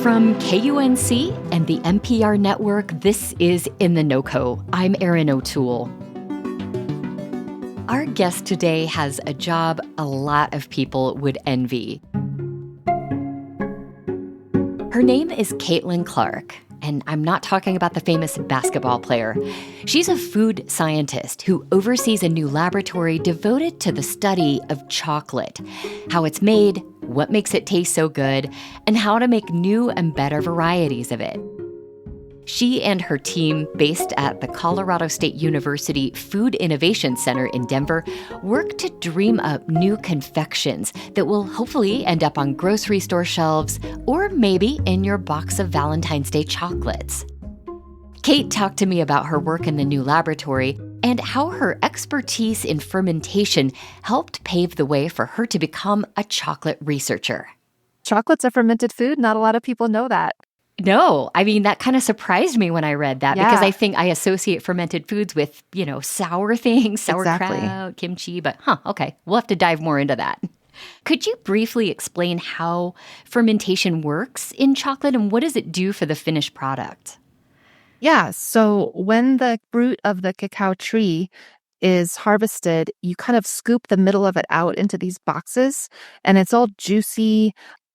From KUNC and the NPR network, this is In The NoCo. I'm Erin O'Toole. Our guest today has a job a lot of people would envy. Her name is Caitlin Clark, and I'm not talking about the famous basketball player. She's a food scientist who oversees a new laboratory devoted to the study of chocolate, how it's made, what makes it taste so good, and how to make new and better varieties of it. She and her team, based at the Colorado State University Food Innovation Center in Denver, work to dream up new confections that will hopefully end up on grocery store shelves or maybe in your box of Valentine's Day chocolates. Kate talked to me about her work in the new laboratory and how her expertise in fermentation helped pave the way for her to become a chocolate researcher. Chocolate's a fermented food. Not a lot of people know that. No, I mean, that kind of surprised me when I read that because I think I associate fermented foods with, sour things, sauerkraut, kimchi, but okay, we'll have to dive more into that. Could you briefly explain how fermentation works in chocolate and what does it do for the finished product? Yeah, so when the fruit of the cacao tree is harvested, you kind of scoop the middle of it out into these boxes, and it's all juicy,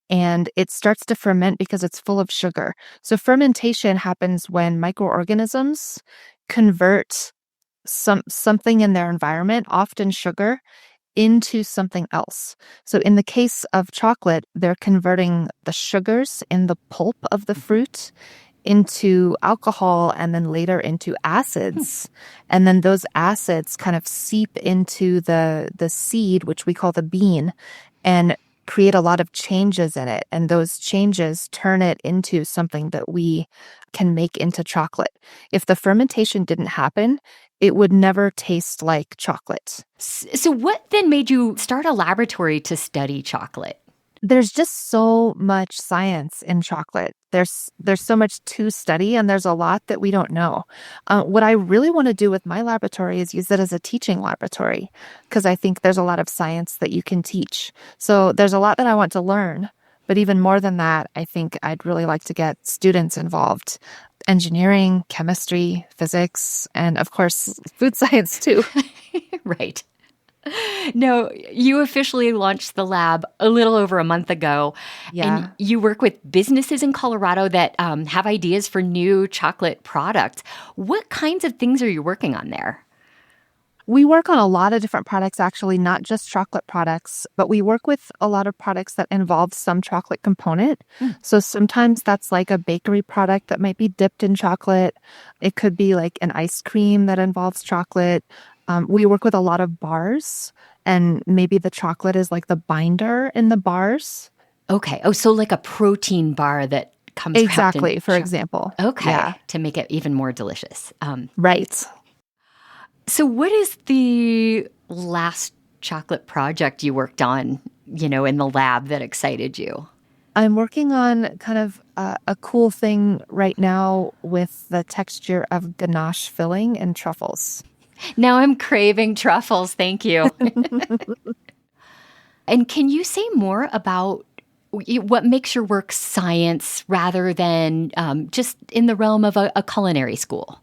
and it starts to ferment because it's full of sugar. So fermentation happens when microorganisms convert something in their environment, often sugar, into something else. So in the case of chocolate, they're converting the sugars in the pulp of the fruit into alcohol and then later into acids. And then those acids kind of seep into the seed, which we call the bean, and create a lot of changes in it. And those changes turn it into something that we can make into chocolate. If the fermentation didn't happen, it would never taste like chocolate. So what then made you start a laboratory to study chocolate? There's just so much science in chocolate. There's so much to study, and there's a lot that we don't know. What I really want to do with my laboratory is use it as a teaching laboratory, because I think there's a lot of science that you can teach. So there's a lot that I want to learn, but even more than that, I think I'd really like to get students involved. Engineering, chemistry, physics, and of course, food science too. Right. No, you officially launched the lab a little over a month ago. Yeah. And you work with businesses in Colorado that have ideas for new chocolate products. What kinds of things are you working on there? We work on a lot of different products, actually, not just chocolate products, but we work with a lot of products that involve some chocolate component. So sometimes that's like a bakery product that might be dipped in chocolate. It could be like an ice cream that involves chocolate. We work with a lot of bars, and maybe the chocolate is like the binder in the bars. Okay. Oh, so like a protein bar that comes exactly, for example. Okay. Yeah. To make it even more delicious. Right. So what is the last chocolate project you worked on, in the lab that excited you? I'm working on kind of a cool thing right now with the texture of ganache filling and truffles. Now I'm craving truffles. Thank you. And can you say more about what makes your work science rather than just in the realm of a culinary school?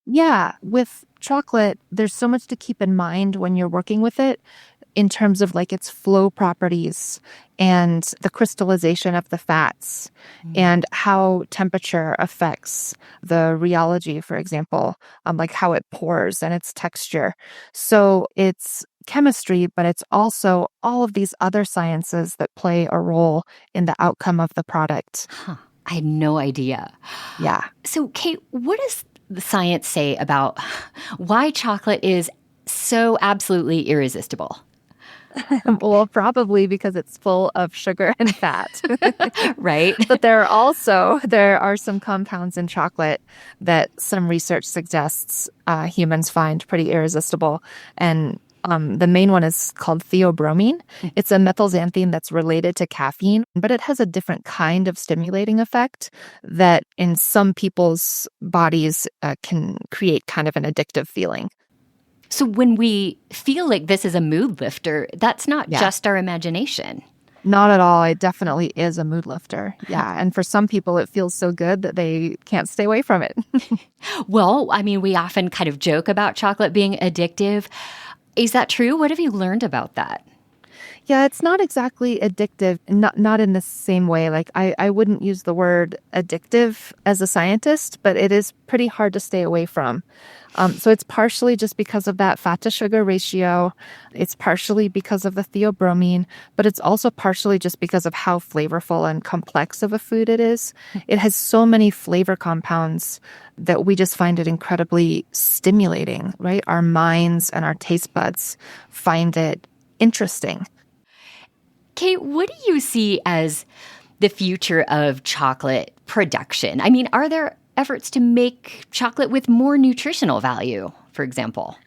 Yeah, with chocolate, there's so much to keep in mind when you're working with it in terms of like its flow properties and the crystallization of the fats and how temperature affects the rheology, for example, like how it pours and its texture. So it's chemistry, but it's also all of these other sciences that play a role in the outcome of the product. I had no idea. Yeah. So, Kate, what does the science say about why chocolate is so absolutely irresistible? Well, probably because it's full of sugar and fat. Right. But there are some compounds in chocolate that some research suggests humans find pretty irresistible. And the main one is called theobromine. It's a methylxanthine that's related to caffeine, but it has a different kind of stimulating effect that in some people's bodies can create kind of an addictive feeling. So when we feel like this is a mood lifter, that's not just our imagination. Not at all. It definitely is a mood lifter. Yeah. And for some people, it feels so good that they can't stay away from it. Well, I mean, we often kind of joke about chocolate being addictive. Is that true? What have you learned about that? Yeah, it's not exactly addictive, not in the same way. Like I wouldn't use the word addictive as a scientist, but it is pretty hard to stay away from. So it's partially just because of that fat to sugar ratio. It's partially because of the theobromine, but it's also partially just because of how flavorful and complex of a food it is. It has so many flavor compounds that we just find it incredibly stimulating, right? Our minds and our taste buds find it interesting. Kate, what do you see as the future of chocolate production? I mean, are there efforts to make chocolate with more nutritional value, for example?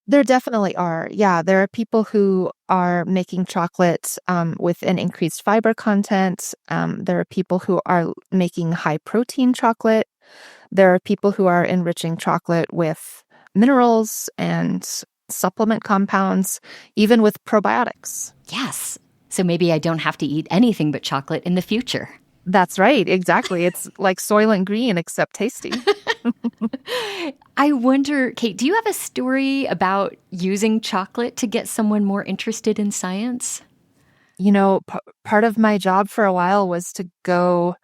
There definitely are. Yeah, there are people who are making chocolate with an increased fiber content. There are people who are making high protein chocolate. There are people who are enriching chocolate with minerals and supplement compounds, even with probiotics. Yes. So maybe I don't have to eat anything but chocolate in the future. That's right. Exactly. It's like Soylent Green, except tasty. I wonder, Kate, do you have a story about using chocolate to get someone more interested in science? You know, part of my job for a while was to go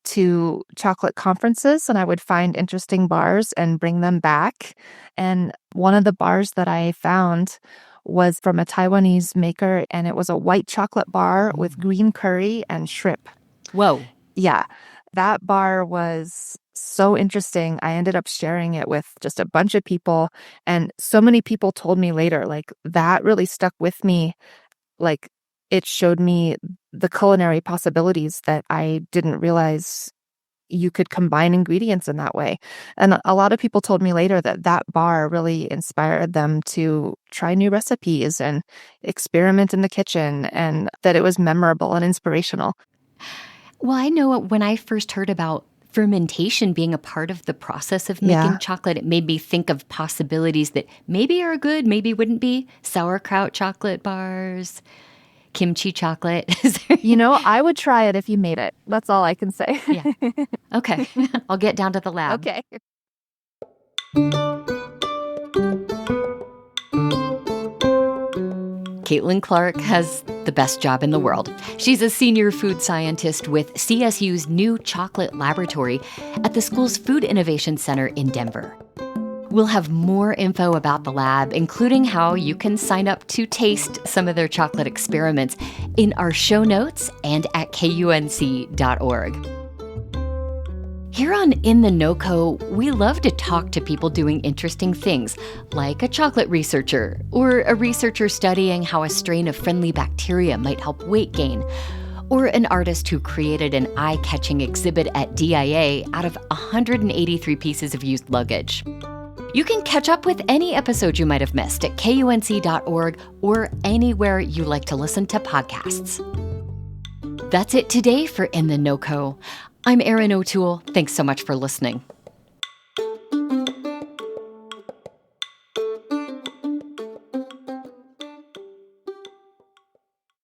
to chocolate conferences, and I would find interesting bars and bring them back. And one of the bars that I found was from a Taiwanese maker, and it was a white chocolate bar with green curry and shrimp. Whoa. Yeah, that bar was so interesting. I ended up sharing it with just a bunch of people, and so many people told me later, like, that really stuck with me. Like, it showed me the culinary possibilities that I didn't realize you could combine ingredients in that way. And a lot of people told me later that that bar really inspired them to try new recipes and experiment in the kitchen, and that it was memorable and inspirational. Well, I know when I first heard about fermentation being a part of the process of making Yeah. chocolate, it made me think of possibilities that maybe are good, maybe wouldn't be. Sauerkraut chocolate bars, kimchi chocolate. You know, I would try it if you made it. That's all I can say. Yeah. Okay. I'll get down to the lab. Okay. Caitlin Clark has the best job in the world. She's a senior food scientist with CSU's new chocolate laboratory at the school's Food Innovation Center in Denver. We'll have more info about the lab, including how you can sign up to taste some of their chocolate experiments, in our show notes and at KUNC.org. Here on In The NoCo, we love to talk to people doing interesting things, like a chocolate researcher, or a researcher studying how a strain of friendly bacteria might help weight gain, or an artist who created an eye-catching exhibit at DIA out of 183 pieces of used luggage. You can catch up with any episode you might have missed at KUNC.org or anywhere you like to listen to podcasts. That's it today for In The NoCo. I'm Erin O'Toole. Thanks so much for listening.